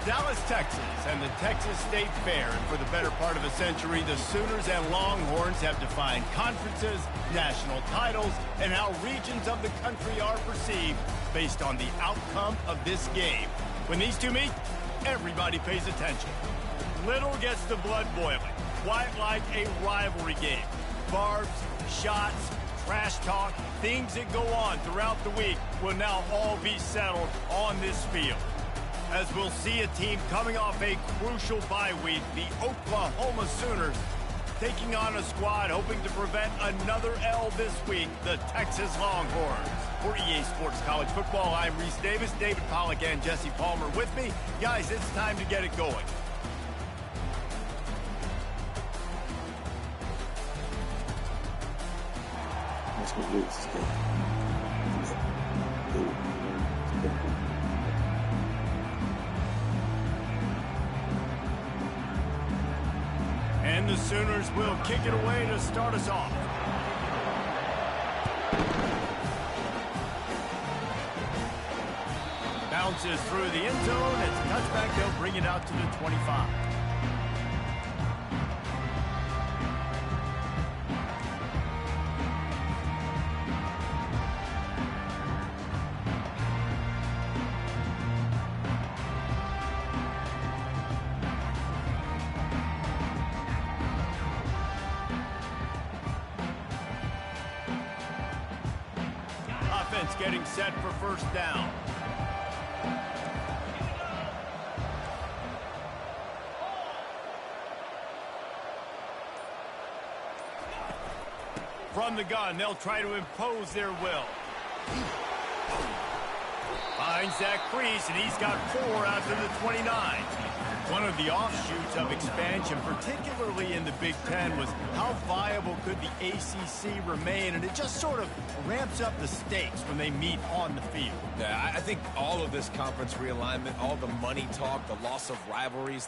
Dallas, Texas, and the Texas State Fair. And for the better part of a century, the Sooners and Longhorns have defined conferences, national titles, and how regions of the country are perceived based on the outcome of this game. When these two meet, everybody pays attention. Little gets the blood boiling, quite like a rivalry game. Barbs, shots, trash talk, things that go on throughout the week will now all be settled on this field. As we'll see a team coming off a crucial bye week, the Oklahoma Sooners taking on a squad hoping to prevent another L this week, the Texas Longhorns. For EA Sports College Football, I'm Reese Davis, David Pollack, and Jesse Palmer with me. Guys, it's time to get it going. That's what it is. And the Sooners will kick it away to start us off. Bounces through the end zone. It's a touchback. They'll bring it out to the 25. Offense getting set for first down. From the gun, they'll try to impose their will. Finds that crease, and he's got 4 out to the 29. One of the offshoots of expansion, particularly in the Big Ten, was how viable could the ACC remain, and it just sort of ramps up the stakes when they meet on the field. Yeah, I think all of this conference realignment, all the money talk, the loss of rivalries,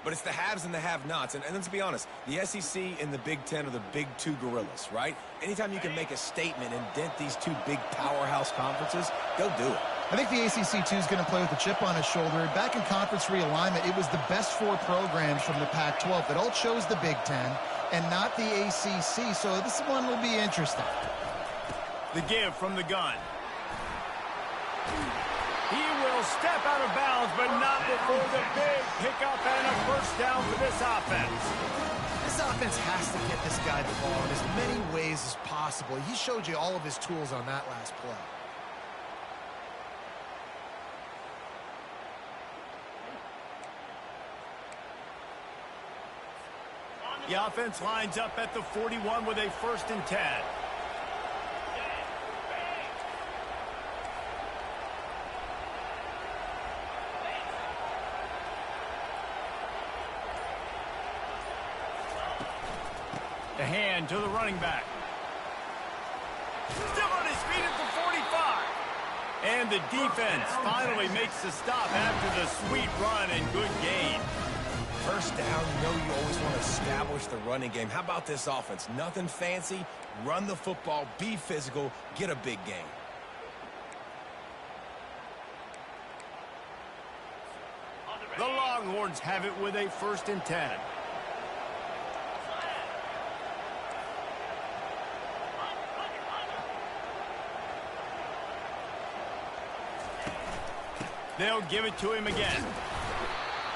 but it's the haves and the have-nots. And let's be honest, the SEC and the Big Ten are the big two gorillas, right? Anytime you can make a statement and dent these two big powerhouse conferences, go do it. I think the ACC, too, is going to play with a chip on his shoulder. Back in conference realignment, it was the best 4 programs from the Pac-12 that all chose the Big Ten and not the ACC, so this one will be interesting. The give from the gun. He will step out of bounds, but not before the big pickup and a first down for this offense. This offense has to get this guy the ball in as many ways as possible. He showed you all of his tools on that last play. The offense lines up at the 41 with a 1st and 10. The hand to the running back. Still on his feet at the 45. And the defense finally makes the stop after the sweet run and good gain. First down, you know you always want to establish the running game. How about this offense? Nothing fancy. Run the football, be physical, get a big gain. The Longhorns have it with a 1st and 10. They'll give it to him again.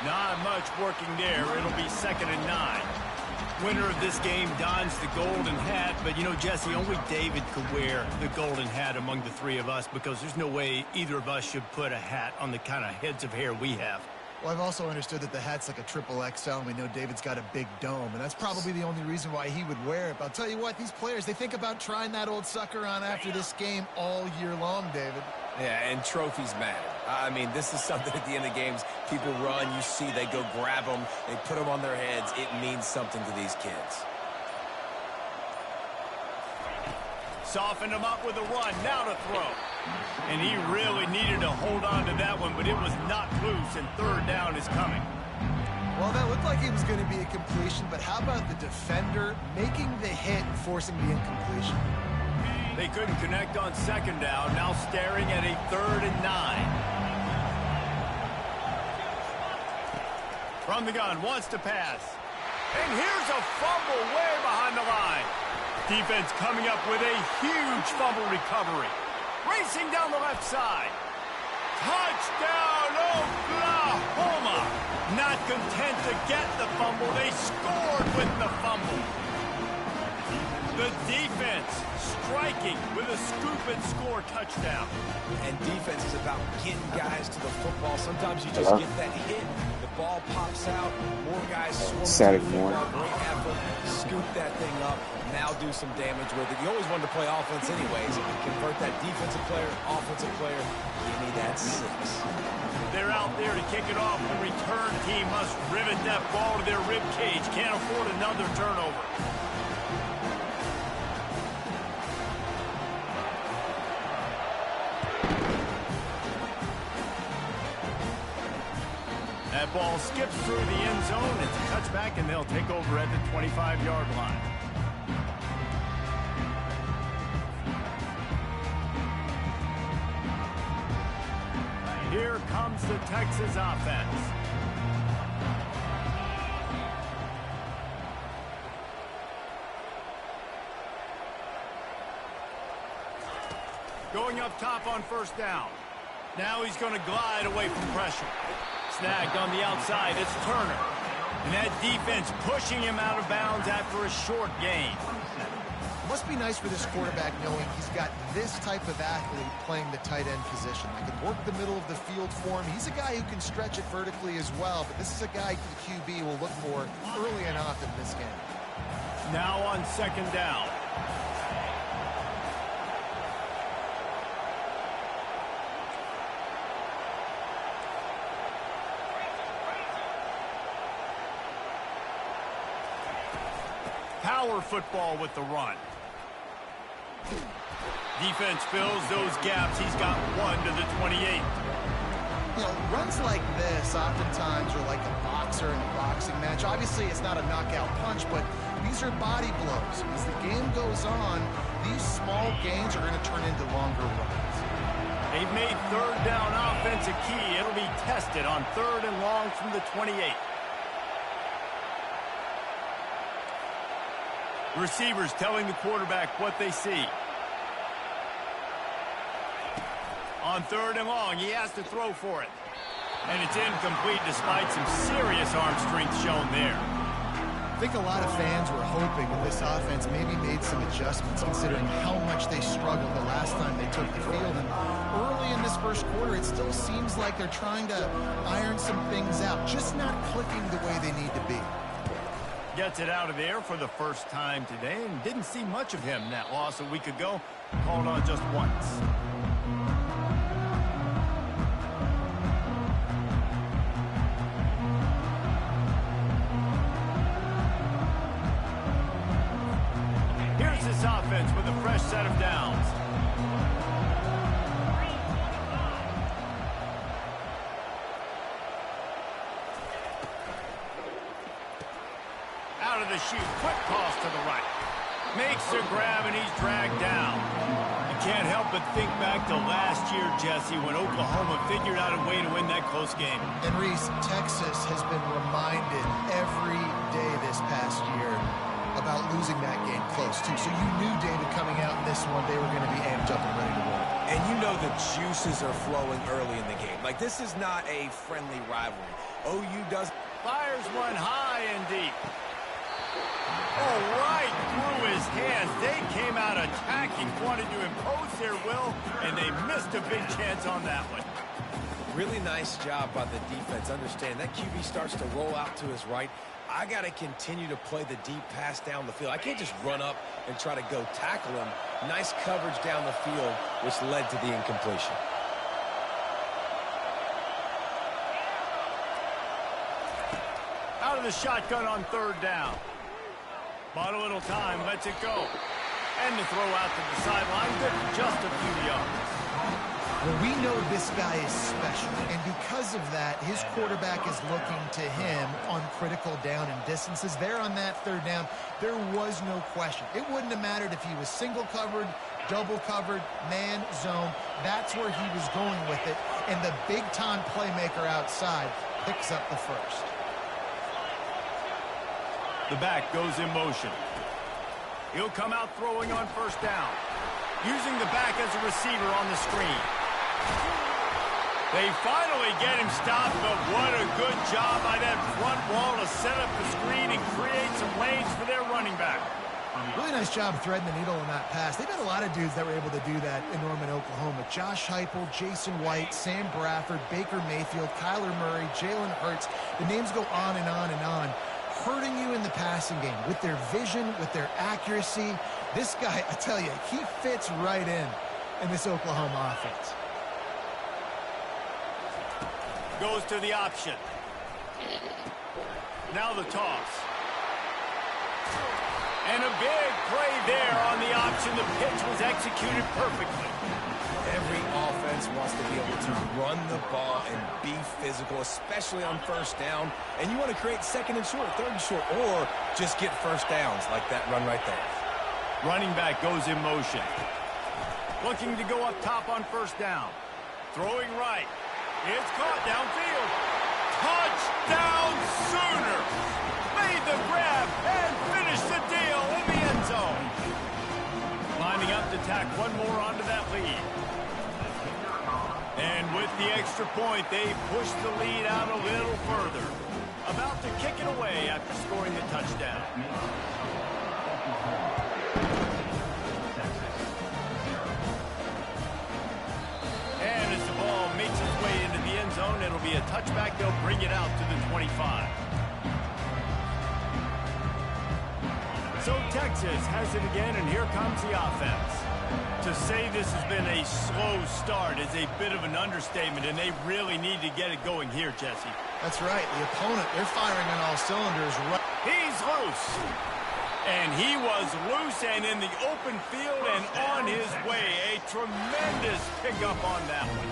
Not much working there. It'll be 2nd and 9. Winner of this game dons the golden hat, but you know, Jesse, only David could wear the golden hat among the 3 of us because there's no way either of us should put a hat on the kind of heads of hair we have. Well, I've also understood that the hat's like a triple XL, and we know David's got a big dome, and that's probably the only reason why he would wear it. But I'll tell you what, these players, they think about trying that old sucker on after this game all year long, David. Yeah, and trophies matter. I mean, this is something at the end of games. People run, you see, they go grab them, they put them on their heads. It means something to these kids. Softened him up with a run, now to throw. And he really needed to hold on to that one, but it was not loose, and 3rd down is coming. Well, that looked like it was going to be a completion, but how about the defender making the hit and forcing the incompletion? They couldn't connect on 2nd down, now staring at a 3rd and 9. From the gun, wants to pass. And here's a fumble way behind the line. Defense coming up with a huge fumble recovery. Racing down the left side. Touchdown, Oklahoma! Not content to get the fumble, they scored with the fumble. The defense striking with a scoop and score touchdown. And defense is about getting guys to the football. Sometimes you just get that hit, the ball pops out, more guys swarm Saturday to the football. morning. Great effort, scoop that thing up, now do some damage with it. You always wanted to play offense anyways. Convert that defensive player, offensive player, give me that 6. They're out there to kick it off. The return team must rivet that ball to their rib cage. Can't afford another turnover. That ball skips through the end zone. It's a touchback, and they'll take over at the 25-yard line. Here comes the Texas offense. Going up top on first down. Now he's going to glide away from pressure. Snagged on the outside, it's Turner. And that defense pushing him out of bounds after a short gain. Must be nice for this quarterback knowing he's got this type of athlete playing the tight end position. They can work the middle of the field for him. He's a guy who can stretch it vertically as well, but this is a guy the QB will look for early and often in this game. Now on second down. Power football with the run. Defense fills those gaps. He's got 1 to the 28. You know, runs like this oftentimes are like a boxer in a boxing match. Obviously, it's not a knockout punch, but these are body blows. As the game goes on, these small gains are going to turn into longer runs. They've made third down offense a key. It'll be tested on 3rd and long from the 28. Receivers telling the quarterback what they see. On 3rd and long, he has to throw for it. And it's incomplete despite some serious arm strength shown there. I think a lot of fans were hoping that this offense maybe made some adjustments considering how much they struggled the last time they took the field. And early in this first quarter, it still seems like they're trying to iron some things out, just not clicking the way they need to be. Gets it out of there for the first time today and didn't see much of him. That loss a week ago, called on just once. Here's this offense with a fresh set of downs. Out of the chute, quick toss to the right. Makes a grab and he's dragged down. You can't help but think back to last year, Jesse, when Oklahoma figured out a way to win that close game. And Reese, Texas has been reminded every day this past year about losing that game close, too. So you knew, David, coming out in this one, they were going to be amped up and ready to roll. And you know the juices are flowing early in the game. Like, this is not a friendly rivalry. OU does... Fires one high and deep. Oh, right through his hands. They came out attacking, wanted to impose their will, and they missed a big chance on that one. Really nice job by the defense. Understand that QB starts to roll out to his right. I got to continue to play the deep pass down the field. I can't just run up and try to go tackle him. Nice coverage down the field, which led to the incompletion. Out of the shotgun on 3rd down. Bought a little time, lets it go. And the throw out to the sideline, good for just a few yards. Well, we know this guy is special, and because of that, his quarterback is looking to him on critical down and distances. There on that 3rd down, there was no question. It wouldn't have mattered if he was single covered, double covered, man, zone. That's where he was going with it, and the big-time playmaker outside picks up the first. The back goes in motion. He'll come out throwing on first down. Using the back as a receiver on the screen. They finally get him stopped, but what a good job by that front wall to set up the screen and create some lanes for their running back. Really nice job threading the needle in that pass. They've had a lot of dudes that were able to do that in Norman, Oklahoma. Josh Heupel, Jason White, Sam Bradford, Baker Mayfield, Kyler Murray, Jalen Hurts. The names go on and on and on. Hurting you in the passing game with their vision, with their accuracy. This guy, I tell you, he fits right in this Oklahoma offense. Goes to the option. Now the toss. And a big play there on the option. The pitch was executed perfectly. Every offense wants to be able to run the ball and be physical, especially on first down. And you want to create second and short, third and short, or just get first downs like that run right there. Running back goes in motion. Looking to go up top on first down. Throwing right. It's caught downfield. Touchdown Sooners! Made the grab and finished the deal in the end zone. Lining up to tack one more onto that lead. And with the extra point, they push the lead out a little further. About to kick it away after scoring the touchdown. And as the ball makes its way into the end zone, it'll be a touchback. They'll bring it out to the 25. So Texas has it again, and here comes the offense. To say this has been a slow start is a bit of an understatement, and they really need to get it going here, Jesse. That's right. The opponent, they're firing on all cylinders. He's loose. And he was loose and in the open field and on his way. A tremendous pickup on that one.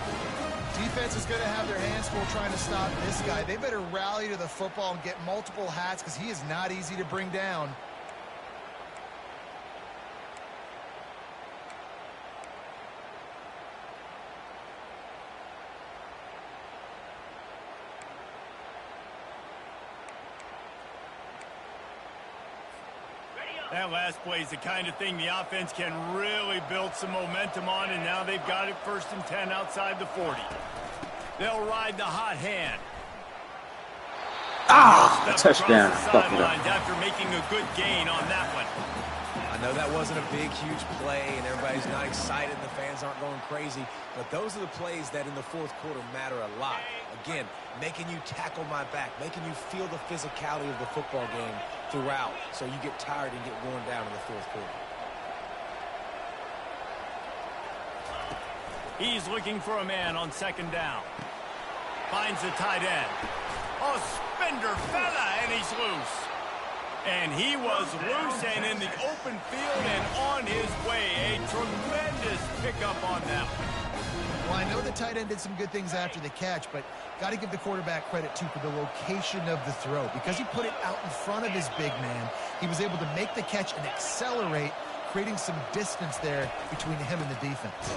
Defense is going to have their hands full trying to stop this guy. They better rally to the football and get multiple hats because he is not easy to bring down. That last play is the kind of thing the offense can really build some momentum on, and now they've got it 1st and 10 outside the 40. They'll ride the hot hand. Touchdown. After making a good gain on that one. I know that wasn't a big, huge play, and everybody's not excited. The fans aren't going crazy. But those are the plays that in the fourth quarter matter a lot. Again, making you tackle my back, making you feel the physicality of the football game throughout, so you get tired and get worn down in the fourth quarter. He's looking for a man on 2nd down. Finds the tight end. A spender fella, and he's loose. And he was loose and in the open field and on his way. A tremendous pickup on that one. Well, I know the tight end did some good things after the catch, but got to give the quarterback credit, too, for the location of the throw. Because he put it out in front of his big man, he was able to make the catch and accelerate, creating some distance there between him and the defense.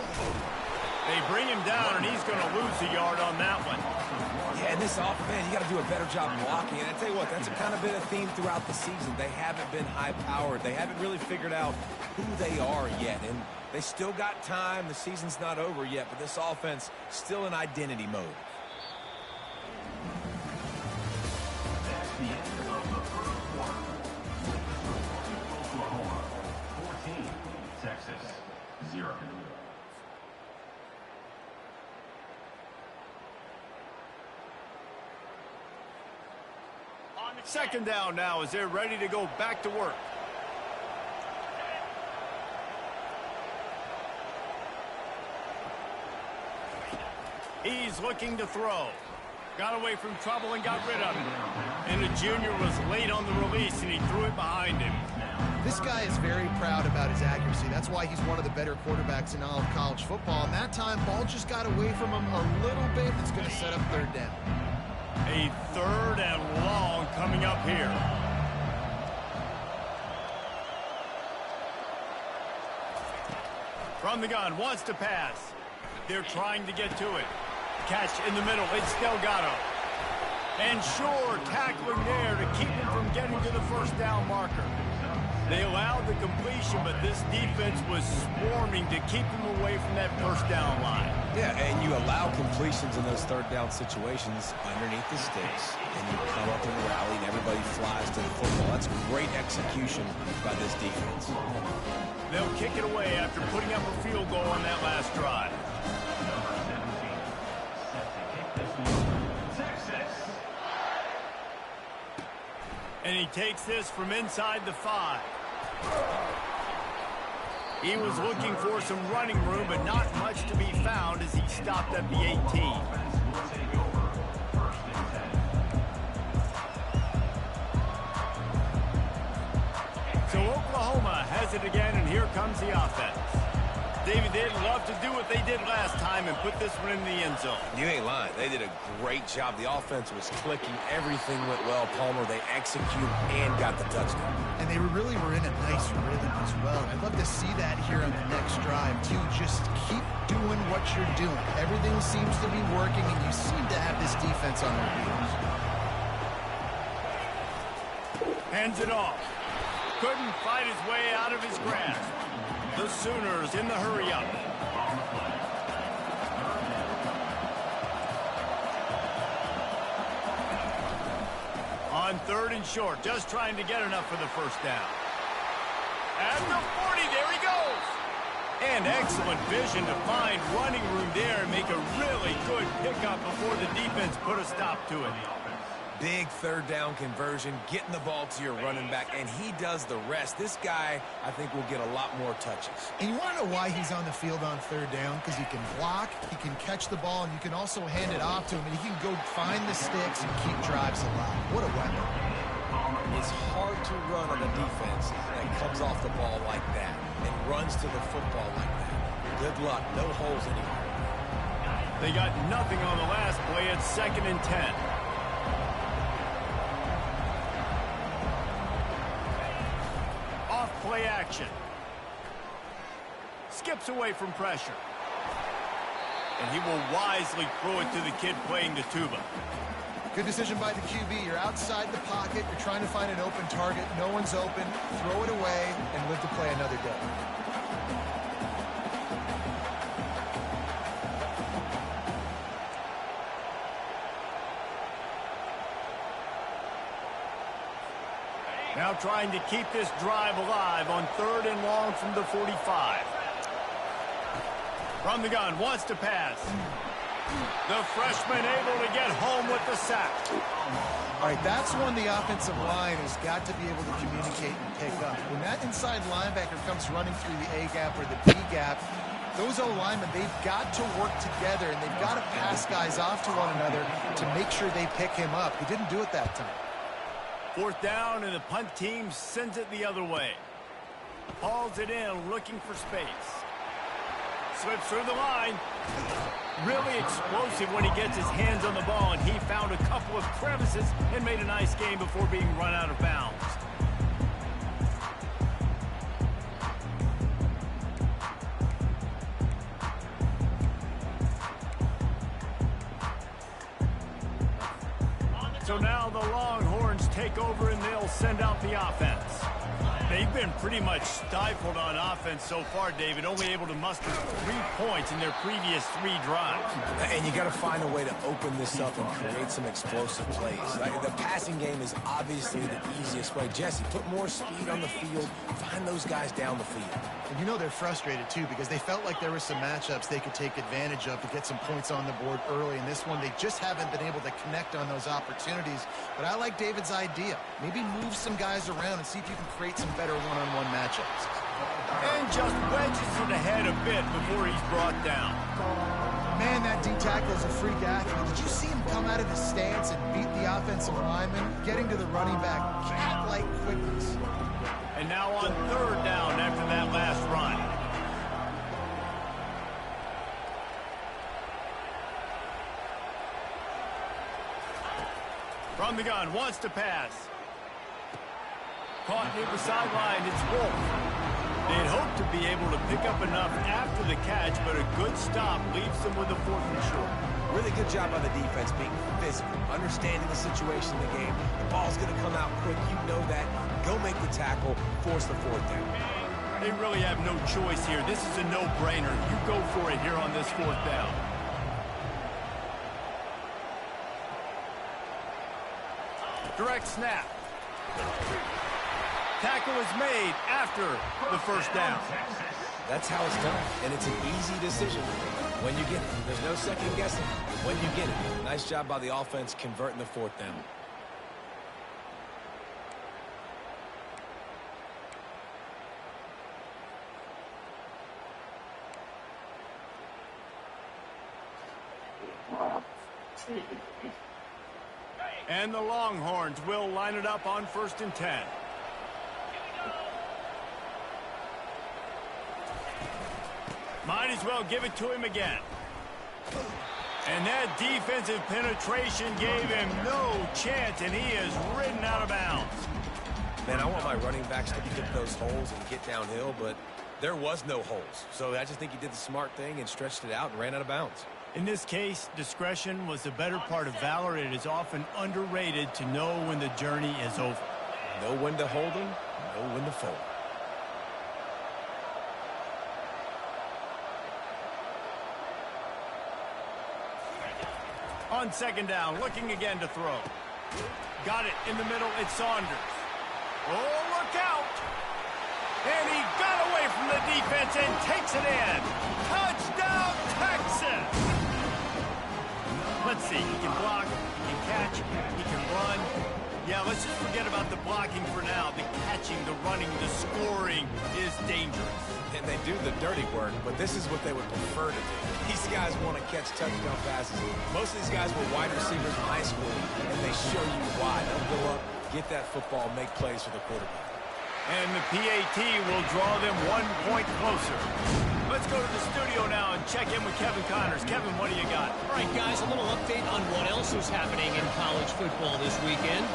They bring him down, and he's going to lose a yard on that one. Yeah, and this offense, you got to do a better job blocking. And I tell you what, that's kind of been a theme throughout the season. They haven't been high-powered. They haven't really figured out who they are yet. And they still got time. The season's not over yet, but this offense still in identity mode. That's the end of the first quarter. Oklahoma 14, Texas 0. On 2nd down now as they're ready to go back to work. He's looking to throw. Got away from trouble and got rid of it. And the junior was late on the release, and he threw it behind him. This guy is very proud about his accuracy. That's why he's one of the better quarterbacks in all of college football. And that time, ball just got away from him a little bit. It's going to set up 3rd down. A 3rd and long coming up here. From the gun, wants to pass. They're trying to get to it. Catch in the middle. It's Delgado. And sure, tackling there to keep him from getting to the first down marker. They allowed the completion, but this defense was swarming to keep him away from that first down line. Yeah, and you allow completions in those third down situations underneath the sticks, and you come up and rally, and everybody flies to the football. That's great execution by this defense. They'll kick it away after putting up a field goal on that last drive. And he takes this from inside the 5. He was looking for some running room, but not much to be found as he stopped at the 18. So Oklahoma has it again, and here comes the offense. David, they'd love to do what they did last time and put this one in the end zone. You ain't lying. They did a great job. The offense was clicking. Everything went well. Palmer, they executed and got the touchdown. And they really were in a nice rhythm as well. I'd love to see that here on the next drive, too. Just keep doing what you're doing. Everything seems to be working, and you seem to have this defense on their heels. Hands it off. Couldn't fight his way out of his grasp. The Sooners in the hurry-up. On 3rd and short, just trying to get enough for the first down. At the 40, there he goes. And excellent vision to find running room there and make a really good pickup before the defense put a stop to it. Big third down conversion, getting the ball to your running back, and he does the rest. This guy, I think, will get a lot more touches. And you want to know why he's on the field on 3rd down? Because he can block, he can catch the ball, and you can also hand it off to him, and he can go find the sticks and keep drives alive. What a weapon. It's hard to run on a defense that comes off the ball like that and runs to the football like that. Good luck. No holes anywhere. They got nothing on the last play. It's 2nd and 10. Play action. Skips away from pressure. And he will wisely throw it to the kid playing the tuba. Good decision by the QB. You're outside the pocket. You're trying to find an open target. No one's open. Throw it away and live to play another day. Now trying to keep this drive alive on 3rd and long from the 45. From the gun, wants to pass. The freshman able to get home with the sack. All right, that's one the offensive line has got to be able to communicate and pick up. When that inside linebacker comes running through the A gap or the B gap, those O-linemen, they've got to work together, and they've got to pass guys off to one another to make sure they pick him up. He didn't do it that time. 4th down, and the punt team sends it the other way. Hauls it in, looking for space. Slips through the line. Really explosive when he gets his hands on the ball, and he found a couple of crevices and made a nice game before being run out of bounds. So now the Longhorns take over and they'll send out the offense. They've been pretty much stifled on offense so far, David, only able to muster 3 points in their previous 3 drives. And you got to find a way to open this up and create some explosive plays. The passing game is obviously the easiest way. Jesse, put more speed on the field. Find those guys down the field. And you know they're frustrated, too, because they felt like there were some matchups they could take advantage of to get some points on the board early. In this one, they just haven't been able to connect on those opportunities. But I like David's idea. Maybe move some guys around and see if you can create some better one-on-one matchups. And just wedges it ahead a bit before he's brought down. Man, that D-tackle is a freak athlete. Did you see him come out of his stance and beat the offensive lineman, getting to the running back, cat-like quickness? And now on 3rd down after that last run. From the gun, wants to pass. Caught near the sideline, it's Wolf. They'd hoped to be able to pick up enough after the catch, but a good stop leaves them with a 4th and short. Really good job by the defense being physical, understanding the situation in the game. The ball's going to come out quick. You know that. Go make the tackle, force the fourth down. They really have no choice here. This is a no-brainer. You go for it here on this fourth down. Direct snap. Tackle is made after the first down. That's how it's done, and it's an easy decision when you get it. There's no second guessing when you get it. Nice job by the offense converting the fourth down. And the Longhorns will line it up on 1st and 10. Might as well give it to him again. And that defensive penetration gave him no chance, and he is ridden out of bounds. Man, I want my running backs to hit those holes and get downhill, but there was no holes. So I just think he did the smart thing and stretched it out and ran out of bounds. In this case, discretion was the better part of valor. It is often underrated to know when the journey is over. Know when to hold them, know when to fold. On 2nd down, looking again to throw. Got it in the middle, it's Saunders. Oh, look out! And he got away from the defense and takes it in. Touchdown, Texas! Let's see, he can block, he can catch, he can run. Yeah, let's just forget about the blocking for now. The catching, the running, the scoring is dangerous. And they do the dirty work, but this is what they would prefer to do. These guys want to catch touchdown passes. Most of these guys were wide receivers in high school, and they show you why. They'll go up, get that football, make plays for the quarterback. And the PAT will draw them 1 point closer. Let's go to the studio now and check in with Kevin Connors. Kevin, what do you got? All right, guys, a little update on what else is happening in college football this weekend.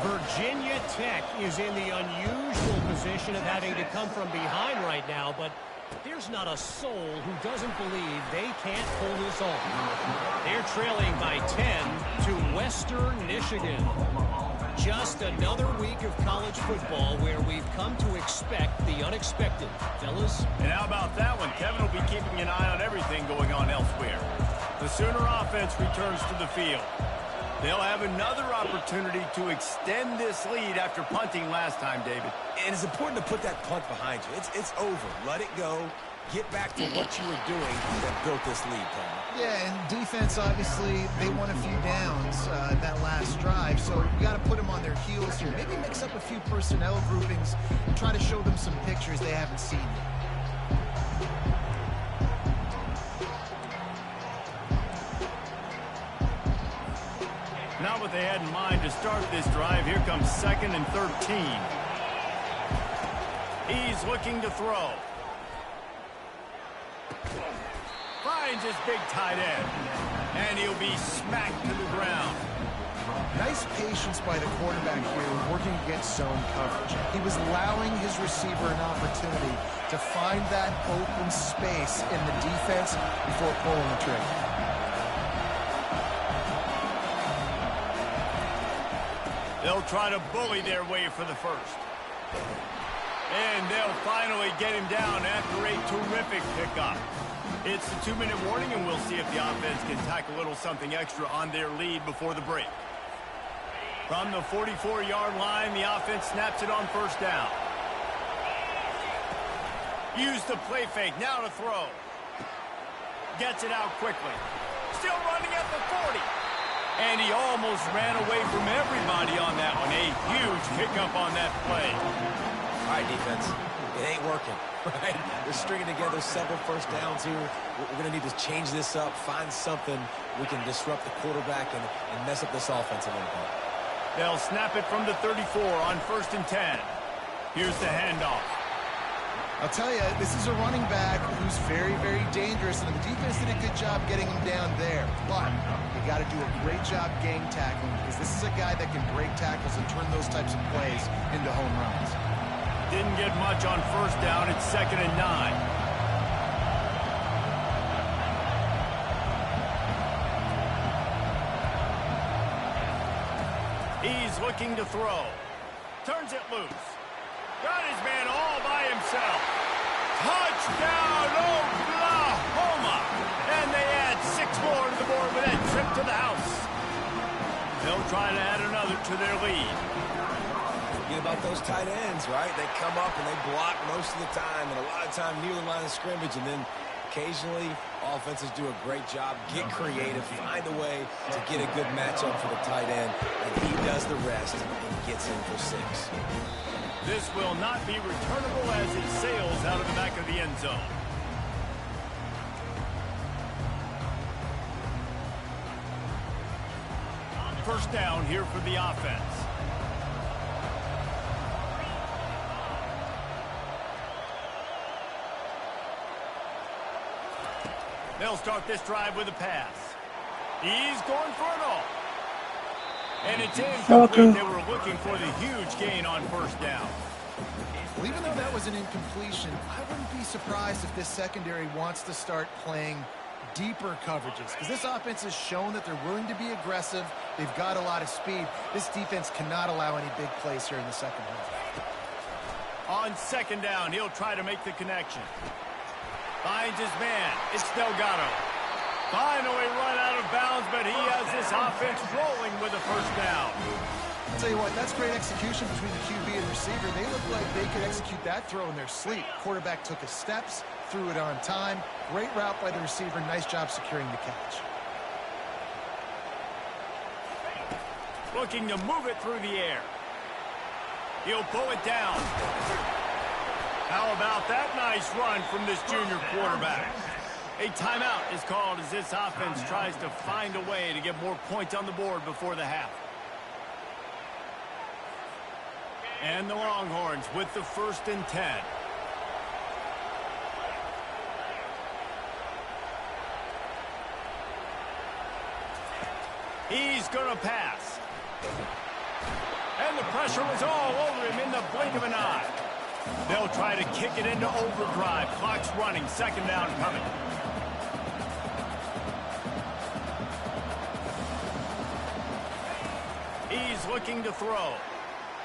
Virginia Tech is in the unusual position of having to come from behind right now, but there's not a soul who doesn't believe they can't pull this off. They're trailing by 10 to Western Michigan. Just another week of college football where we've come to expect the unexpected. Fellas? And how about that one? Kevin will be keeping an eye on everything going on elsewhere. The Sooner offense returns to the field. They'll have another opportunity to extend this lead after punting last time, David. And it's important to put that punt behind you. It's over. Let it go. Get back to what you were doing that built this lead, Tom. Yeah, and defense, obviously, they won a few downs that last drive, so you got to put them on their heels here. Maybe mix up a few personnel groupings and try to show them some pictures they haven't seen yet. Not what they had in mind to start this drive. Here comes 2nd and 13. He's looking to throw. Finds his big tight end. And he'll be smacked to the ground. Nice patience by the quarterback here working against zone coverage. He was allowing his receiver an opportunity to find that open space in the defense before pulling the trigger. They'll try to bully their way for the first. And they'll finally get him down after a terrific pickup. It's the 2-minute warning, and we'll see if the offense can tack a little something extra on their lead before the break. From the 44-yard line, the offense snaps it on 1st down. Use the play fake, now to throw. Gets it out quickly. Still running at the 40. And he almost ran away from everybody on that one. A huge pickup on that play. All right, defense. It ain't working, right? We're stringing together several first downs here. We're going to need to change this up, find something we can disrupt the quarterback and mess up this offense a little bit. They'll snap it from the 34 on 1st and 10. Here's the handoff. I'll tell you, this is a running back who's very, very dangerous, and the defense did a good job getting him down there. But you got to do a great job gang tackling, because this is a guy that can break tackles and turn those types of plays into home runs. Didn't get much on 1st down. It's 2nd and 9. He's looking to throw. Turns it loose. Got his man all by himself. Touchdown, Oklahoma! And they add 6 more to the board with that trip to the house. They'll try to add another to their lead. Forget about those tight ends, right? They come up and they block most of the time, and a lot of time near the line of scrimmage, and then occasionally offenses do a great job, get creative, find a way to get a good matchup for the tight end, and he does the rest and gets in for 6. This will not be returnable as it sails out of the back of the end zone. First down here for the offense. They'll start this drive with a pass. He's going for it all. And it's incomplete. They were looking for the huge gain on first down. Well, even though that was an incompletion, I wouldn't be surprised if this secondary wants to start playing deeper coverages, because this offense has shown that they're willing to be aggressive. They've got a lot of speed. This defense cannot allow any big plays here in the second half. On second down, he'll try to make the connection. Finds his man. It's Delgado. Finally run out of bounds, but he has this offense rolling with a first down. I'll tell you what, that's great execution between the QB and receiver. They look like they could execute that throw in their sleep. Quarterback took his steps, threw it on time. Great route by the receiver. Nice job securing the catch. Looking to move it through the air. He'll pull it down. How about that nice run from this junior quarterback? A timeout is called as this offense tries to find a way to get more points on the board before the half. And the Longhorns with the 1st and 10. He's going to pass. And the pressure was all over him in the blink of an eye. They'll try to kick it into overdrive. Clock's running. Second down coming. He's looking to throw.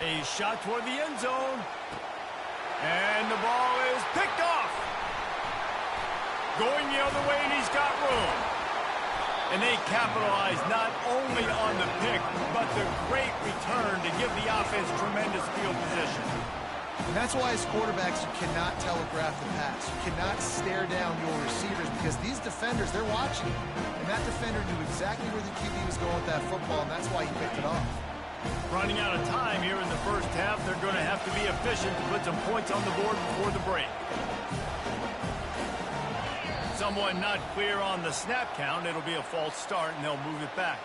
A shot toward the end zone. And the ball is picked off. Going the other way, and he's got room. And they capitalize not only on the pick, but the great return to give the offense tremendous field position. And that's why as quarterbacks, you cannot telegraph the pass. You cannot stare down your receivers, because these defenders, they're watching you. And that defender knew exactly where the QB was going with that football, and that's why he picked it off. Running out of time here in the first half, they're going to have to be efficient to put some points on the board before the break. Someone not clear on the snap count. It'll be a false start, and they'll move it back.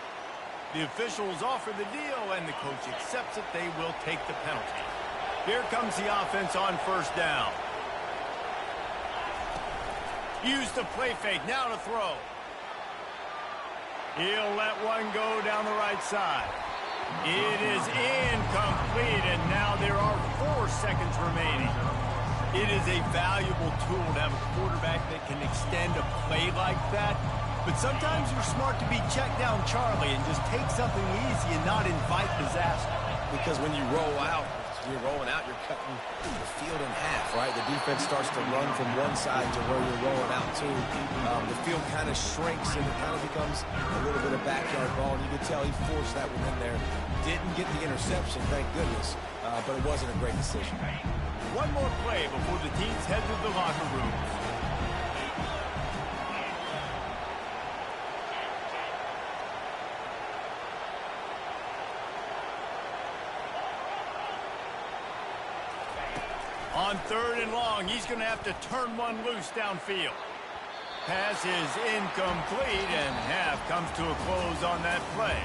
The officials offer the deal, and the coach accepts it. They will take the penalty. Here comes the offense on first down. Use the play fake. Now to throw. He'll let one go down the right side. It is incomplete, and now there are 4 seconds remaining. It is a valuable tool to have a quarterback that can extend a play like that. But sometimes you're smart to be check down Charlie and just take something easy and not invite disaster. Because when you roll out, you're rolling out, you're cutting the field in half, right? The defense starts to run from one side to where you're rolling out to. The field kind of shrinks, and it kind of becomes a little bit of backyard ball. And you could tell he forced that one in there. Didn't get the interception, thank goodness, but it wasn't a great decision. One more play before the teams head to the locker room. On 3rd and long, he's going to have to turn one loose downfield. Pass is incomplete, and half comes to a close on that play.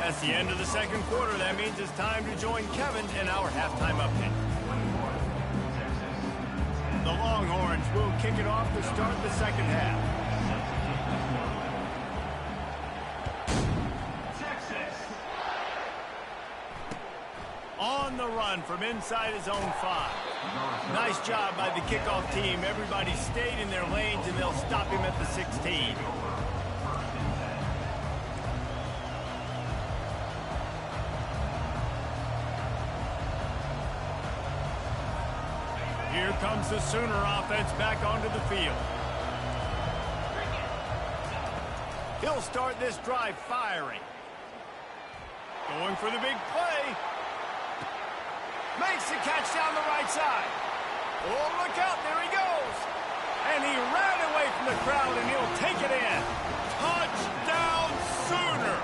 That's the end of the second quarter. That means it's time to join Kevin in our halftime update. The Longhorns will kick it off to start the second half. On the run from inside his own 5. Nice job by the kickoff team. Everybody stayed in their lanes, and they'll stop him at the 16. Here comes the Sooner offense back onto the field. He'll start this drive firing. Going for the big play. Makes the catch down the right side. Oh, look out, there he goes. And he ran away from the crowd, and he'll take it in. Touchdown, Sooner.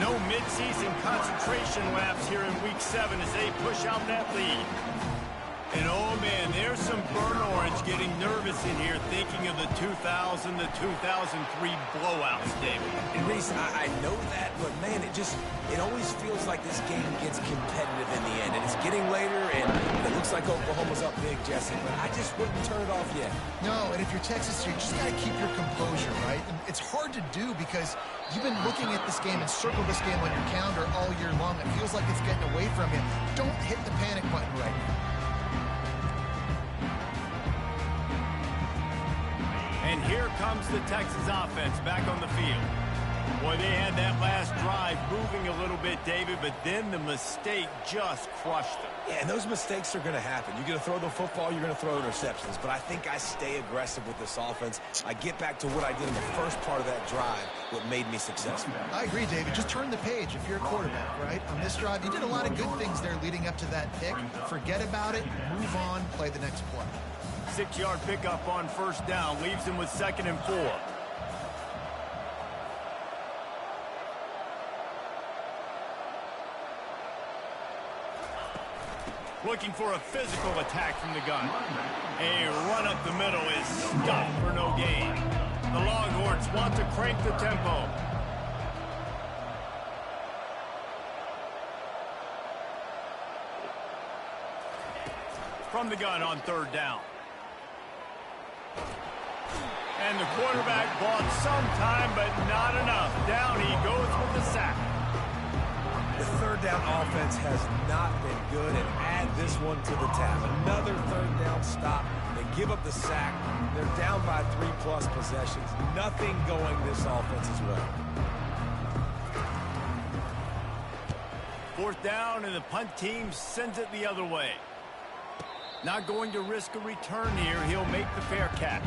No midseason concentration laps here in Week 7 as they push out that lead. And, oh, man, there's some burnt orange getting nervous in here thinking of the 2000 to 2003 blowouts, David. And, Reese, I know that, but, man, it always feels like this game gets competitive in the end. And it's getting later, and it looks like Oklahoma's up big, Jesse, but I just wouldn't turn it off yet. No, and if you're Texas, you just got to keep your composure, right? And it's hard to do because you've been looking at this game and circled this game on your calendar all year long. It feels like it's getting away from you. Don't hit the panic button right now. And here comes the Texas offense back on the field. Boy, they had that last drive moving a little bit, David, but then the mistake just crushed them. Yeah, and those mistakes are going to happen. You're going to throw the football, you're going to throw interceptions. But I think I stay aggressive with this offense. I get back to what I did in the first part of that drive, what made me successful. I agree, David. Just turn the page if you're a quarterback, right? On this drive, you did a lot of good things there leading up to that pick. Forget about it, move on, play the next play. 6-yard pickup on first down leaves him with 2nd and 4. Looking for a physical attack from the gun. A run up the middle is stopped for no gain. The Longhorns want to crank the tempo. From the gun on 3rd down. And the quarterback bought some time, but not enough. Down he goes with the sack. The 3rd down offense has not been good, and add this one to the tab. Another 3rd down stop. They give up the sack. They're down by 3+ possessions. Nothing going this offense's way. 4th down, and the punt team sends it the other way. Not going to risk a return here. He'll make the fair catch.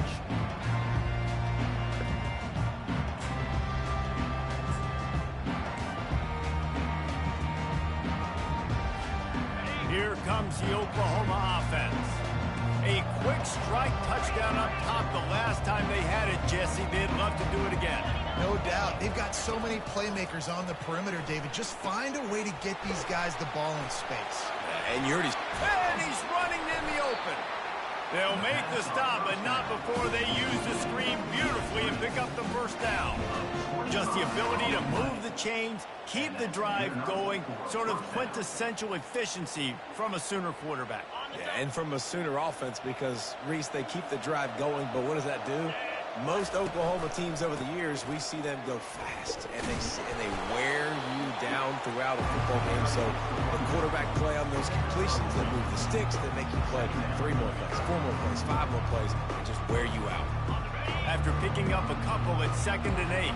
Here comes the Oklahoma offense. A quick strike touchdown up top the last time they had it, Jesse. They'd love to do it again. No doubt. They've got so many playmakers on the perimeter, David. Just find a way to get these guys the ball in space. And Yurdy's... And he's running in the open. They'll make the stop, but not before they use the screen beautifully and pick up the first down. Just the ability to move the chains, keep the drive going, sort of quintessential efficiency from a Sooner quarterback. Yeah, and from a Sooner offense because, Reese, they keep the drive going, but what does that do? Most Oklahoma teams over the years, we see them go fast, and they wear you down throughout a football game. So the quarterback play on those completions, they move the sticks, they make you play 3 more plays, 4 more plays, 5 more plays, and just wear you out. After picking up a couple at 2nd and 8.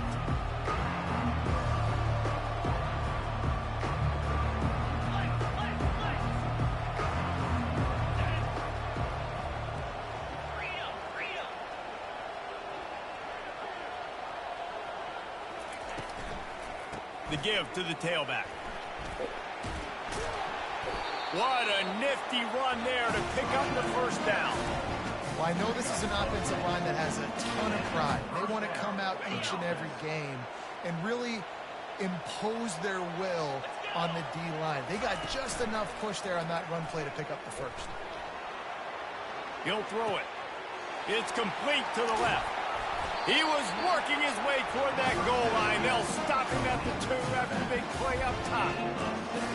The give to the tailback. What a nifty run there to pick up the first down. Well, I know this is an offensive line that has a ton of pride. They want to come out each and every game and really impose their will on the D-line. They got just enough push there on that run play to pick up the first. He'll throw it. It's complete to the left. He was working his way toward that goal line. They'll stop him at the 2 after the big play up top.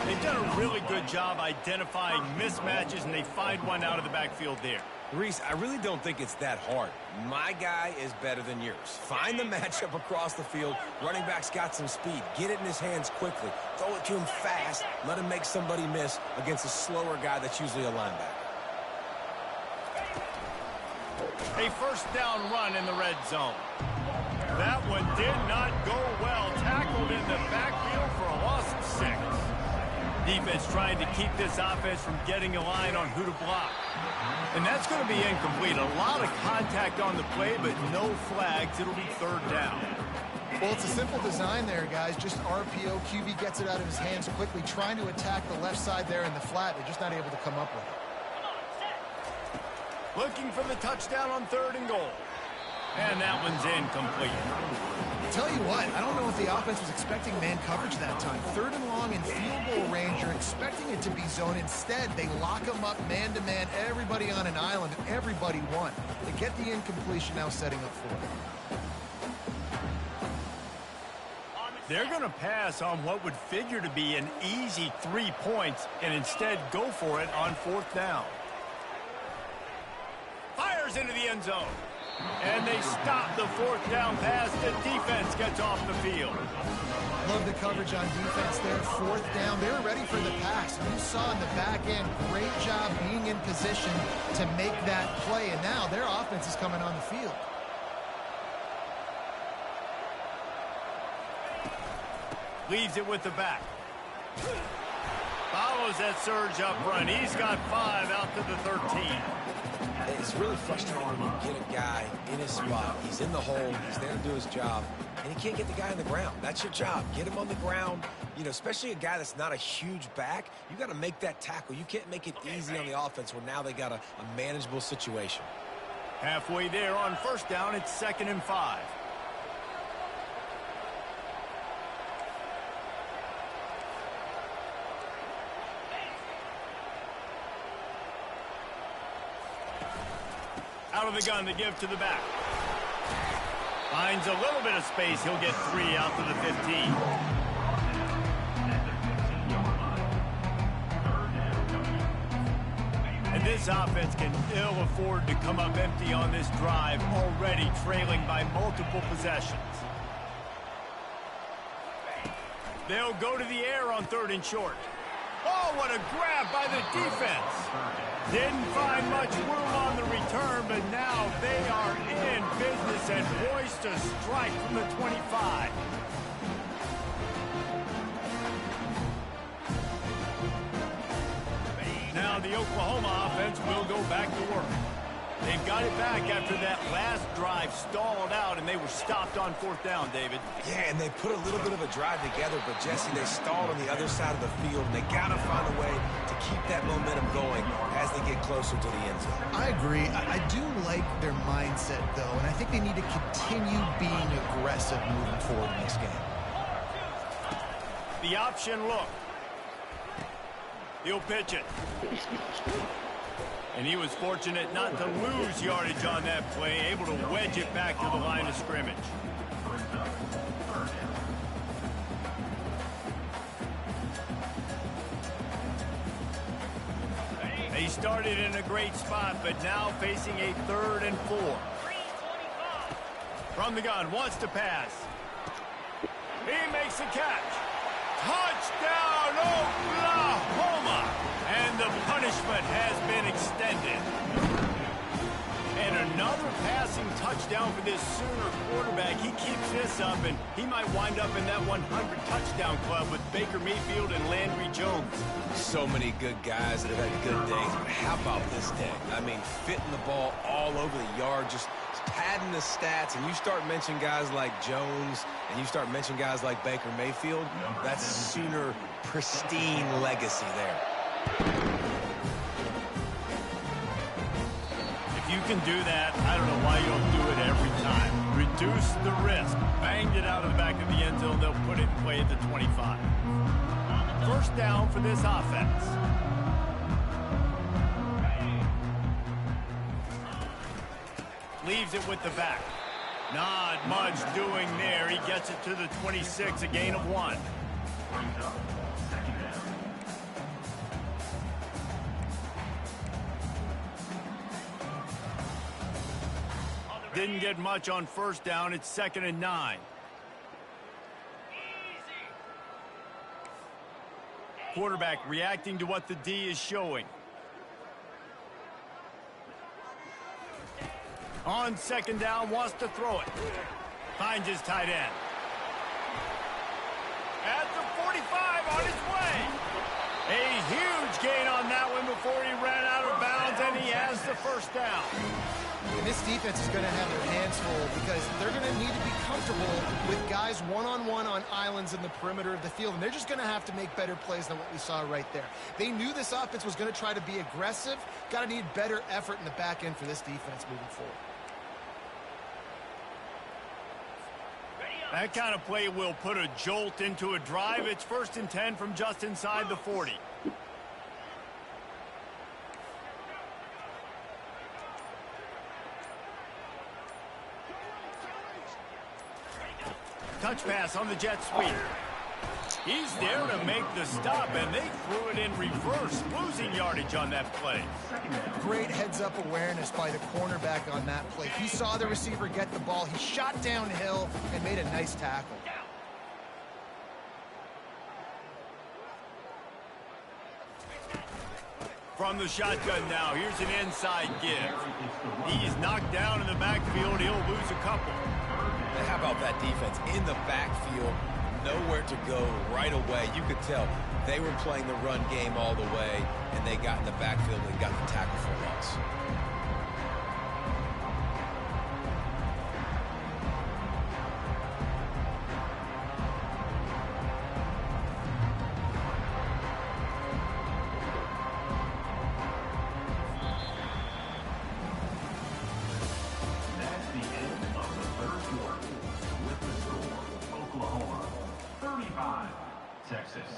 They've done a really good job identifying mismatches, and they find one out of the backfield there. Reese, I really don't think it's that hard. My guy is better than yours. Find the matchup across the field. Running back's got some speed. Get it in his hands quickly. Throw it to him fast. Let him make somebody miss against a slower guy that's usually a linebacker. A first down run in the red zone. That one did not go well. Tackled in the backfield for a loss of 6. Defense trying to keep this offense from getting a line on who to block. And that's going to be incomplete. A lot of contact on the play, but no flags. It'll be third down. Well, it's a simple design there, guys. Just RPO. QB gets it out of his hands quickly, trying to attack the left side there in the flat. They're just not able to come up with it. Looking for the touchdown on 3rd and goal. And that one's incomplete. Tell you what, I don't know if the offense was expecting man coverage that time. 3rd and long in field goal range, you're expecting it to be zone. Instead, they lock them up man-to-man, everybody on an island, everybody won. They get the incompletion now setting up for it. They're going to pass on what would figure to be an easy 3 points and instead go for it on 4th down. Fires into the end zone. And they stop the 4th down pass. The defense gets off the field. Love the coverage on defense there. 4th down. They were ready for the pass. You saw in the back end, great job being in position to make that play. And now their offense is coming on the field. Leaves it with the back. Follows that surge up front. He's got 5 out to the 13. It's really frustrating when you get a guy in his spot. He's in the hole. He's there to do his job. And he can't get the guy on the ground. That's your job. Get him on the ground. You know, especially a guy that's not a huge back. You got to make that tackle. You can't make it easy on the offense where now they got a manageable situation. Halfway there on 1st down. It's 2nd and 5. Out of the gun to give to the back. Finds a little bit of space. He'll get 3 out to the 15. And this offense can ill afford to come up empty on this drive, already trailing by multiple possessions. They'll go to the air on 3rd and short. Oh, what a grab by the defense. Didn't find much room on the return, but now they are in business and poised to strike from the 25. Now the Oklahoma offense will go back to work. They've got it back after that last drive stalled out, and they were stopped on 4th down, David. Yeah, and they put a little bit of a drive together, but, Jesse, they stalled on the other side of the field, and they got to find a way to keep that momentum going as they get closer to the end zone. I agree. I do like their mindset, though, and I think they need to continue being aggressive moving forward in this game. The option look. He'll pitch it. And he was fortunate not to lose yardage on that play, able to wedge it back to the line of scrimmage. They started in a great spot, but now facing a 3rd and 4. From the gun, wants to pass. He makes the catch. Touchdown, Oklahoma! And the punishment has been extended. And another passing touchdown for this Sooner quarterback. He keeps this up, and he might wind up in that 100 touchdown club with Baker Mayfield and Landry Jones. So many good guys that have had good days, but how about this day? I mean, fitting the ball all over the yard, just padding the stats, and you start mentioning guys like Jones, and you start mentioning guys like Baker Mayfield, that's Sooner pristine legacy there. If you can do that, I don't know why you don't do it every time. Reduce the risk. Banged it out of the back of the end zone. They'll put it in play at the 25. 1st down for this offense. Leaves it with the back. Not much doing there. He gets it to the 26, a gain of 1. Didn't get much on 1st down. It's 2nd and 9. Quarterback reacting to what the D is showing. On 2nd down, wants to throw it. Finds his tight end. At the 45, on his way. A huge gain on that one before he ran out of bounds, and he has the first down. And this defense is going to have their hands full because they're going to need to be comfortable with guys one-on-one on islands in the perimeter of the field, and they're just going to have to make better plays than what we saw right there. They knew this offense was going to try to be aggressive. Got to need better effort in the back end for this defense moving forward. That kind of play will put a jolt into a drive. It's 1st and 10 from just inside the 40. Touch pass on the jet sweep. He's there to make the stop, and they threw it in reverse, losing yardage on that play. Great heads-up awareness by the cornerback on that play. He saw the receiver get the ball. He shot downhill and made a nice tackle. From the shotgun now, here's an inside give. He's knocked down in the backfield. He'll lose a couple. And how about that defense in the backfield? Nowhere to go right away. You could tell they were playing the run game all the way, and they got in the backfield and got the tackle for loss. That's the end of the third quarter. With the score, Oklahoma 35, Texas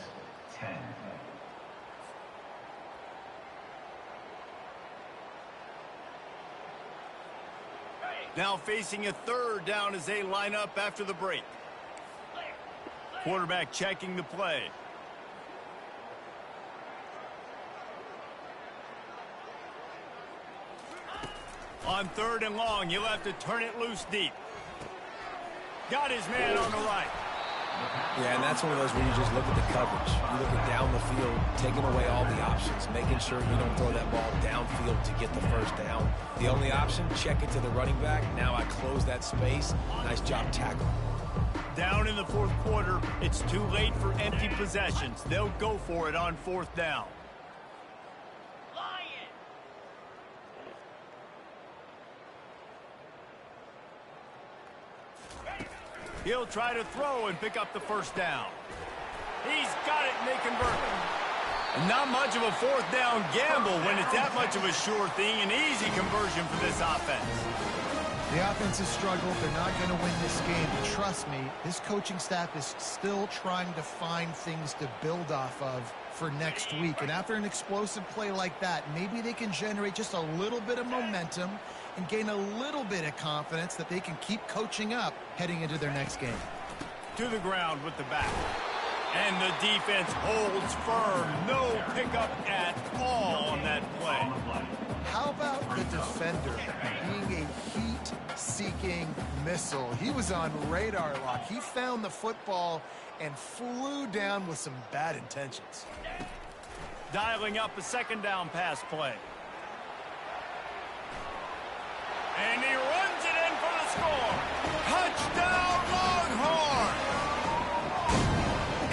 10. Now facing a 3rd down as they line up after the break. Quarterback checking the play. On 3rd and long, he'll have to turn it loose deep. Got his man on the right. Yeah, and that's one of those where you just look at the coverage. You look at down the field, taking away all the options, making sure you don't throw that ball downfield to get the first down. The only option, check it to the running back. Now I close that space. Nice job tackling. Down in the 4th quarter, it's too late for empty possessions. They'll go for it on 4th down. He'll try to throw and pick up the first down. He's got it, and they convert. Not much of a 4th down gamble when it's that much of a sure thing. An easy conversion for this offense. The offense has struggled. They're not going to win this game. But trust me, this coaching staff is still trying to find things to build off of for next week. And after an explosive play like that, maybe they can generate just a little bit of momentum and gain a little bit of confidence that they can keep coaching up heading into their next game. To the ground with the back. And the defense holds firm. No pickup at all on that play. How about the defender being a heat-seeking missile? He was on radar lock. He found the football and flew down with some bad intentions. Dialing up a 2nd down pass play. And he runs it in for the score. Touchdown, Longhorn!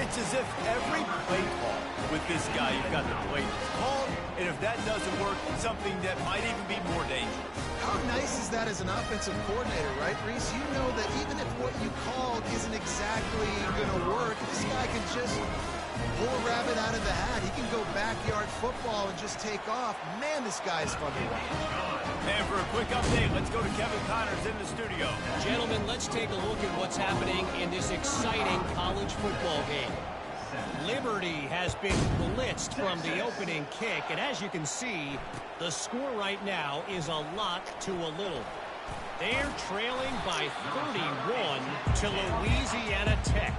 It's as if every play call with this guy, you've got the play that's called, and if that doesn't work, something that might even be more dangerous. How nice is that as an offensive coordinator, right, Reese? You know that even if what you called isn't exactly going to work, this guy can just pull a rabbit out of the hat. He can go backyard football and just take off. Man, this guy is fun to watch. And for a quick update, let's go to Kevin Connors in the studio. Gentlemen, let's take a look at what's happening in this exciting college football game. Liberty has been blitzed from the opening kick, and as you can see, the score right now is a lot to a little. They're trailing by 31 to Louisiana Tech.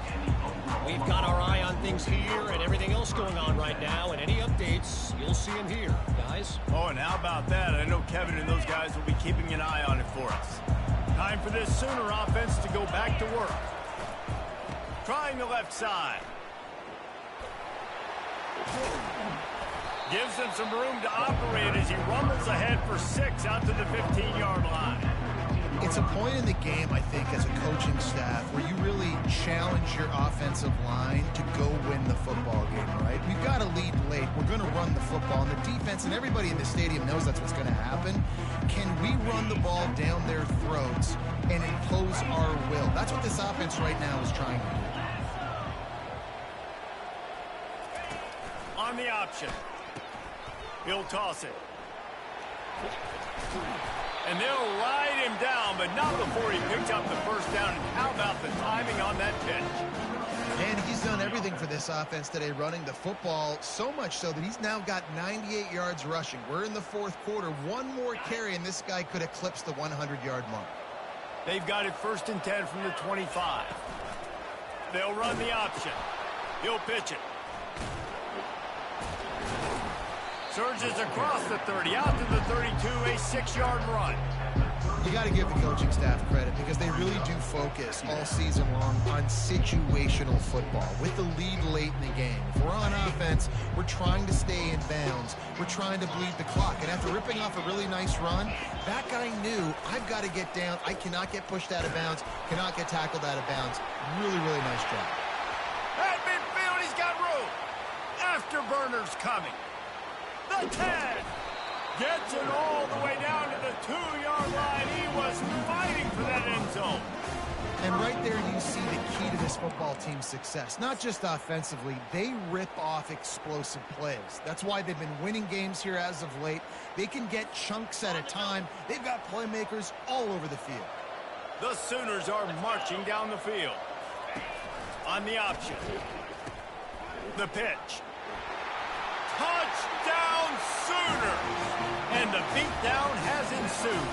We've got our eye on things here and everything else going on right now, and any updates, you'll see them here, guys. Oh, and how about that? I know Kevin and those guys will be keeping an eye on it for us. Time for this Sooner offense to go back to work. Trying the left side. Gives him some room to operate as he rumbles ahead for 6 out to the 15-yard line. It's a point in the game, I think, as a coaching staff where you really challenge your offensive line to go win the football game, right? We've got to lead late. We're going to run the football. And the defense and everybody in the stadium knows that's what's going to happen. Can we run the ball down their throats and impose our will? That's what this offense right now is trying to do. On the option. He'll toss it. And they'll ride him down, but not before he picks up the first down. And how about the timing on that pitch? And he's done everything for this offense today, running the football, so much so that he's now got 98 yards rushing. We're in the fourth quarter. One more carry, and this guy could eclipse the 100-yard mark. They've got it 1st and 10 from the 25. They'll run the option. He'll pitch it. Surges across the 30, out to the 32, a 6-yard run. You got to give the coaching staff credit because they really do focus all season long on situational football with the lead late in the game. If we're on offense, we're trying to stay in bounds. We're trying to bleed the clock. And after ripping off a really nice run, that guy knew, I've got to get down. I cannot get pushed out of bounds, cannot get tackled out of bounds. Really, really nice job. At midfield, he's got room. Afterburners coming. The 10. Gets it all the way down to the 2-yard line. He was fighting for that end zone. And right there you see the key to this football team's success. Not just offensively, they rip off explosive plays. That's why they've been winning games here as of late. They can get chunks at a time. They've got playmakers all over the field. The Sooners are marching down the field. On the option. The pitch. Touchdown Sooners! And the beatdown has ensued.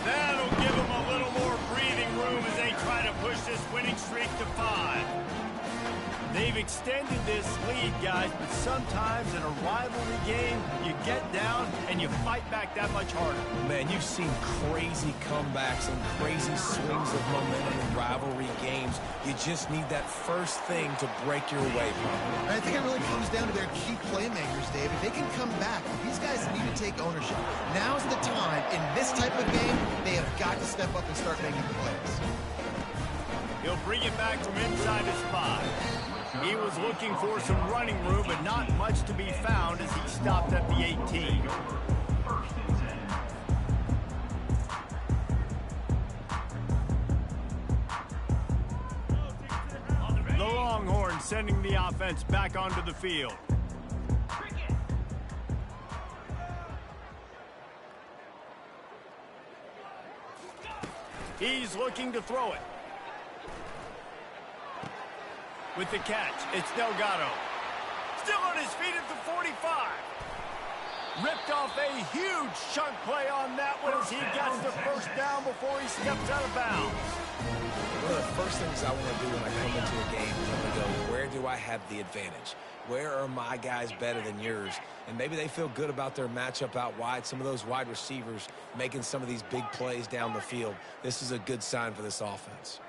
That'll give them a little more breathing room as they try to push this winning streak to 5. They've extended this lead, guys, but sometimes in a rivalry game, you get down and you fight back that much harder. Man, you've seen crazy comebacks and crazy swings of momentum in rivalry games. You just need that first thing to break your way from. I think it really comes down to their key playmakers, David. They can come back. These guys need to take ownership. Now's the time. In this type of game, they have got to step up and start making plays. He'll bring it back from inside his 5. He was looking for some running room, but not much to be found as he stopped at the 18. The Longhorns sending the offense back onto the field. He's looking to throw it. With the catch, it's Delgado. Still on his feet at the 45. Ripped off a huge chunk play on that one as he gets the first down before he steps out of bounds. One of the first things I want to do when I come into a game is I'm going to go, where do I have the advantage? Where are my guys better than yours? And maybe they feel good about their matchup out wide. Some of those wide receivers making some of these big plays down the field. This is a good sign for this offense.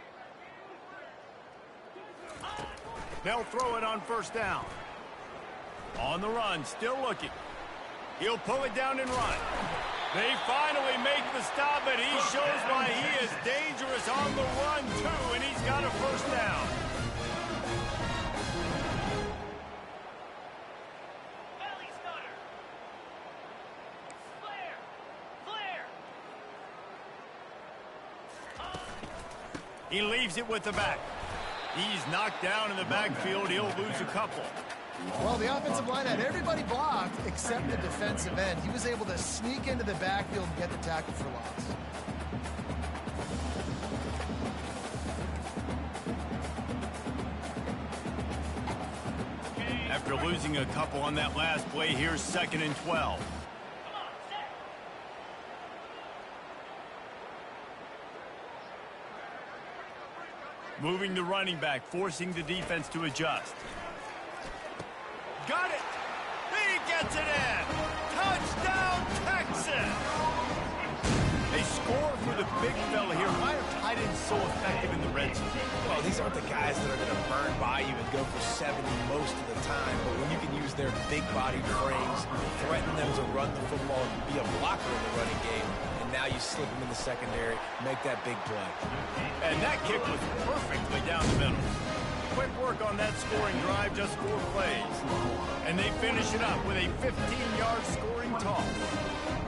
They'll throw it on first down. On the run, still looking. He'll pull it down and run. They finally make the stop, but he shows why he is dangerous on the run, too, and he's got a first down. He leaves it with the back. He's knocked down in the backfield. He'll lose a couple. Well, the offensive line had everybody blocked except the defensive end. He was able to sneak into the backfield and get the tackle for loss. After losing a couple on that last play, here's 2nd and 12. Moving the running back, forcing the defense to adjust. Got it! He gets it in! Touchdown, Texas! They score for the big fella here. Why are tight ends so effective in the red zone? Well, these aren't the guys that are going to burn by you and go for 70 most of the time, but when you can use their big-bodied frames, threaten them him to run the football and be a blocker in the running game. And now you slip him in the secondary, make that big play. And that kick was perfectly down the middle. Quick work on that scoring drive, just 4 plays. And they finish it up with a 15-yard scoring toss.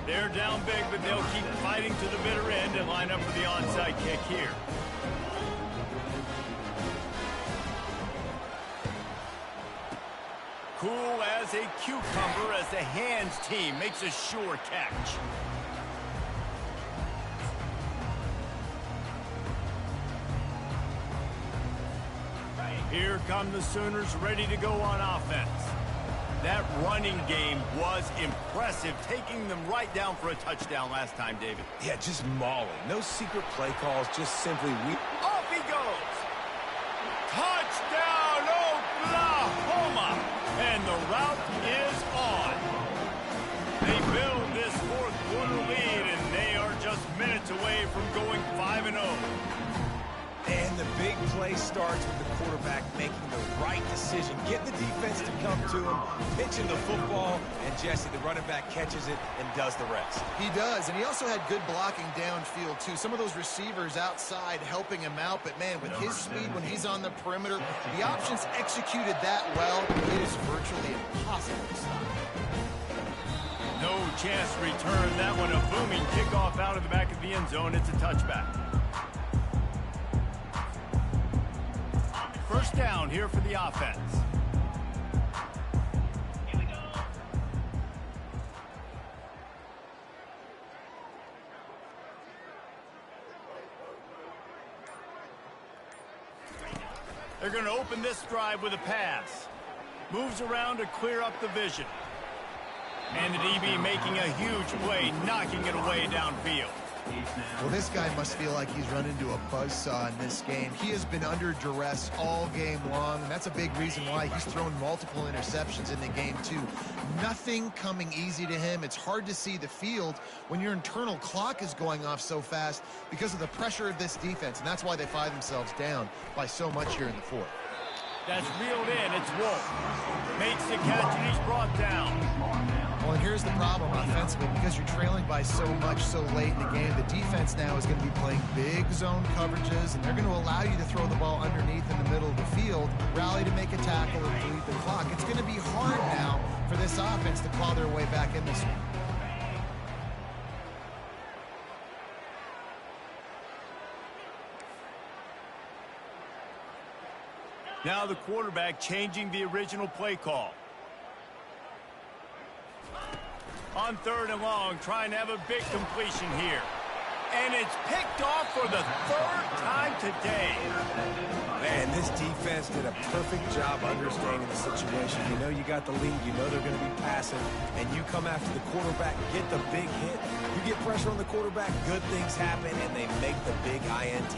They're down big, but they'll keep fighting to the bitter end and line up for the onside kick here. Cool as a cucumber as the hands team makes a sure catch. Here come the Sooners ready to go on offense. That running game was impressive, taking them right down for a touchdown last time, David. Yeah, just mauling. No secret play calls, just simply Off he goes! Touchdown, Oklahoma! And the route is on. They build this fourth quarter lead, and they are just minutes away from going 5-0. And the big play starts with the quarterback making the right decision. Get the defense to come to him, pitching the football, and Jesse, the running back, catches it and does the rest. He does, and he also had good blocking downfield, too. Some of those receivers outside helping him out, but, man, with his speed when he's on the perimeter, the options executed that well. It is virtually impossible to stop. No chance to return that one. A booming kickoff out of the back of the end zone. It's a touchback. First down here for the offense. Here we go. They're going to open this drive with a pass. Moves around to clear up the vision. And the DB making a huge play, knocking it away downfield. Well, this guy must feel like he's run into a buzzsaw in this game. He has been under duress all game long, and that's a big reason why he's thrown multiple interceptions in the game, too. Nothing coming easy to him. It's hard to see the field when your internal clock is going off so fast because of the pressure of this defense, and that's why they find themselves down by so much here in the fourth. That's reeled in. It's Wolf. Makes the catch, and he's brought down. Well, and here's the problem offensively. Because you're trailing by so much so late in the game, the defense now is going to be playing big zone coverages, and they're going to allow you to throw the ball underneath in the middle of the field, rally to make a tackle, and bleed the clock. It's going to be hard now for this offense to claw their way back in this one. Now the quarterback changing the original play call. On 3rd and long, trying to have a big completion here. And it's picked off for the 3rd time today. Man, this defense did a perfect job understanding the situation. You know you got the lead, you know they're going to be passing, and you come after the quarterback, get the big hit. You get pressure on the quarterback, good things happen, and they make the big INT.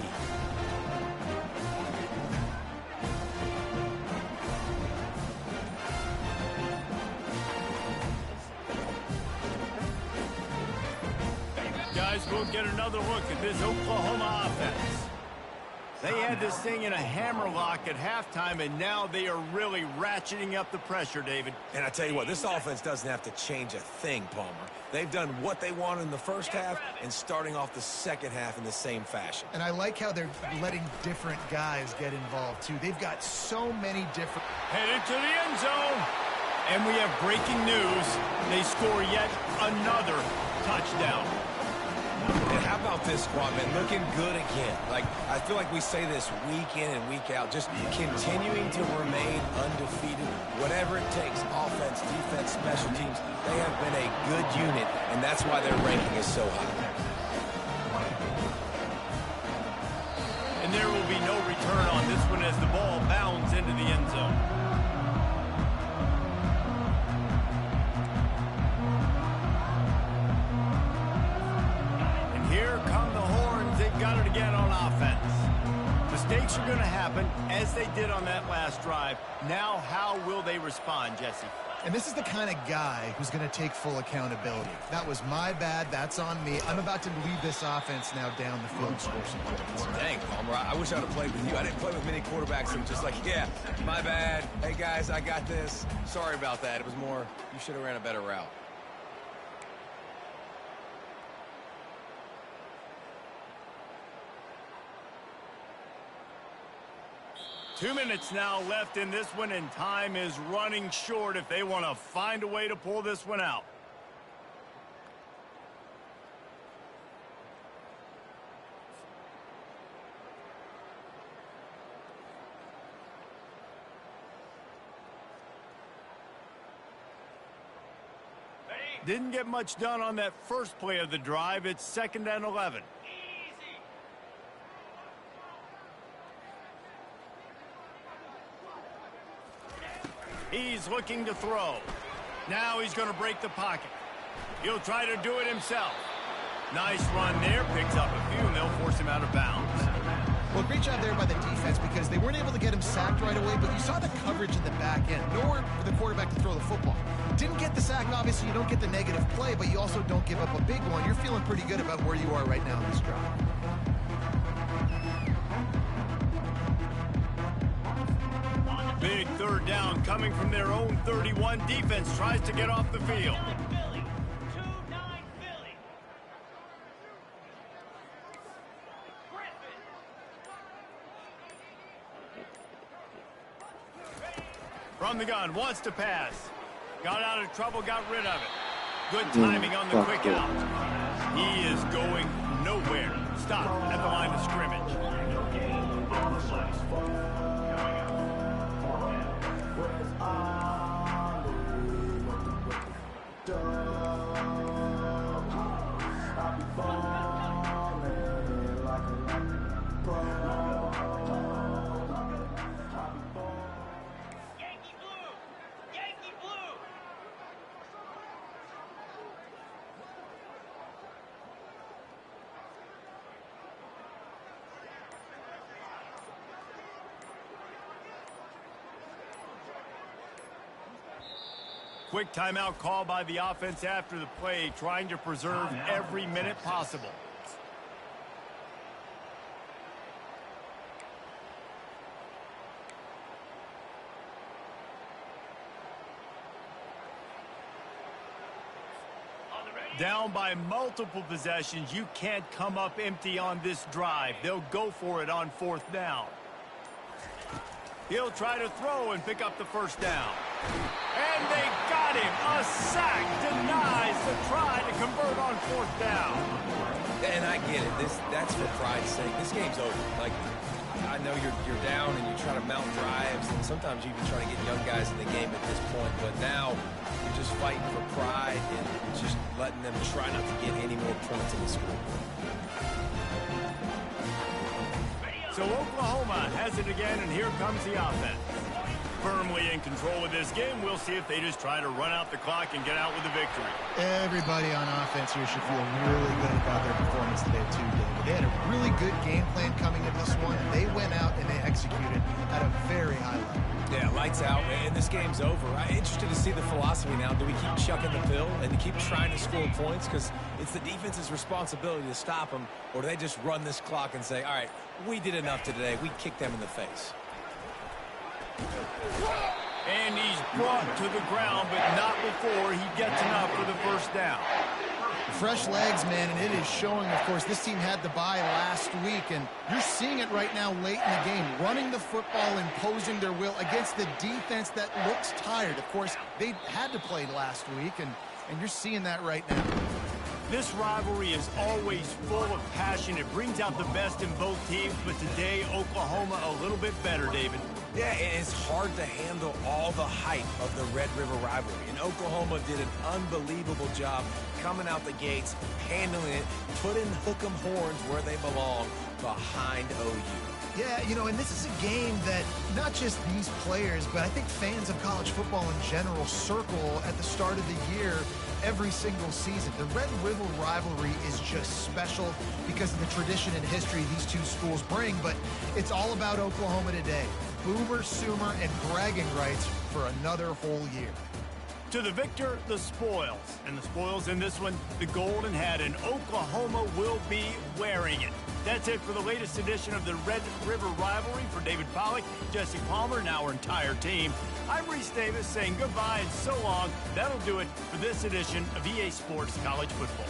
Guys, we'll get another look at this Oklahoma offense. They had this thing in a hammerlock at halftime, and now they are really ratcheting up the pressure, David. And I tell you what, this offense doesn't have to change a thing, Palmer. They've done what they wanted in the first half and starting off the second half in the same fashion. And I like how they're letting different guys get involved, too. They've got so many different... Headed to the end zone. And we have breaking news. They score yet another touchdown. And how about this squad, man? Looking good again. Like, I feel like we say this week in and week out, just continuing to remain undefeated, whatever it takes, offense, defense, special teams. They have been a good unit, and that's why their ranking is so high. And there will be no return on this one as the ball bounds into the end zone. Here come the horns. They've got it again on offense. Mistakes are going to happen, as they did on that last drive. Now, how will they respond, Jesse? And this is the kind of guy who's going to take full accountability. That was my bad. That's on me. I'm about to lead this offense now down the field and score some points. Dang, Palmer, I wish I would have played with you. I didn't play with many quarterbacks that were just like, yeah, my bad. Hey, guys, I got this. Sorry about that. It was more, you should have ran a better route. 2 minutes now left in this one, and time is running short if they want to find a way to pull this one out. Didn't get much done on that first play of the drive. It's 2nd and 11. He's looking to throw. Now he's going to break the pocket. He'll try to do it himself. Nice run there. Picks up a few, and they'll force him out of bounds. Well, great job there by the defense because they weren't able to get him sacked right away, but you saw the coverage in the back end. Nowhere for the quarterback to throw the football. Didn't get the sack, obviously. You don't get the negative play, but you also don't give up a big one. You're feeling pretty good about where you are right now in this drive. Big 3rd down coming from their own 31. Defense tries to get off the field. From the gun, wants to pass. Got out of trouble, got rid of it. Good timing on the quick out. He is going nowhere. Stop at the line of scrimmage. Quick timeout call by the offense after the play, trying to preserve every minute possible. Down by multiple possessions, you can't come up empty on this drive. They'll go for it on 4th down. He'll try to throw and pick up the 1st down. And they got him. A sack denies the try to convert on 4th down. And I get it. That's for pride's sake. This game's over. Like, I know you're down and you try to mount drives, and sometimes you even try to get young guys in the game at this point. But now you're just fighting for pride and just letting them try not to get any more points in the score. So Oklahoma has it again, and here comes the offense. Firmly in control of this game. We'll see if they just try to run out the clock and get out with a victory. Everybody on offense here should feel really good about their performance today too, David. They had a really good game plan coming into this one, and they went out and they executed at a very high level. Yeah, lights out, and this game's over. I'm interested to see the philosophy now. Do we keep chucking the pill and keep trying to score points? Because it's the defense's responsibility to stop them, or do they just run this clock and say, all right, we did enough today. We kicked them in the face. And he's brought to the ground, but not before he gets enough for the 1st down. Fresh legs, man, and it is showing, of course, this team had the bye last week, and you're seeing it right now late in the game, running the football, imposing their will against the defense that looks tired. Of course, they had to play last week, and you're seeing that right now. This rivalry is always full of passion. It brings out the best in both teams, but today, Oklahoma a little bit better, David. Yeah, it's hard to handle all the hype of the Red River rivalry. And Oklahoma did an unbelievable job coming out the gates, handling it, putting hook 'em horns where they belong, behind OU. Yeah, you know, and this is a game that not just these players, but I think fans of college football in general circle at the start of the year every single season. The Red River rivalry is just special because of the tradition and history these two schools bring, but it's all about Oklahoma today. Boomer, Sooner, and bragging rights for another whole year. To the victor, the spoils. And the spoils in this one, the golden hat, and Oklahoma will be wearing it. That's it for the latest edition of the Red River rivalry. For David Pollack, Jesse Palmer, and our entire team, I'm Reese Davis saying goodbye and so long. That'll do it for this edition of EA Sports College Football.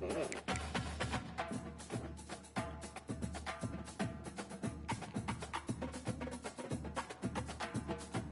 Mm-hmm.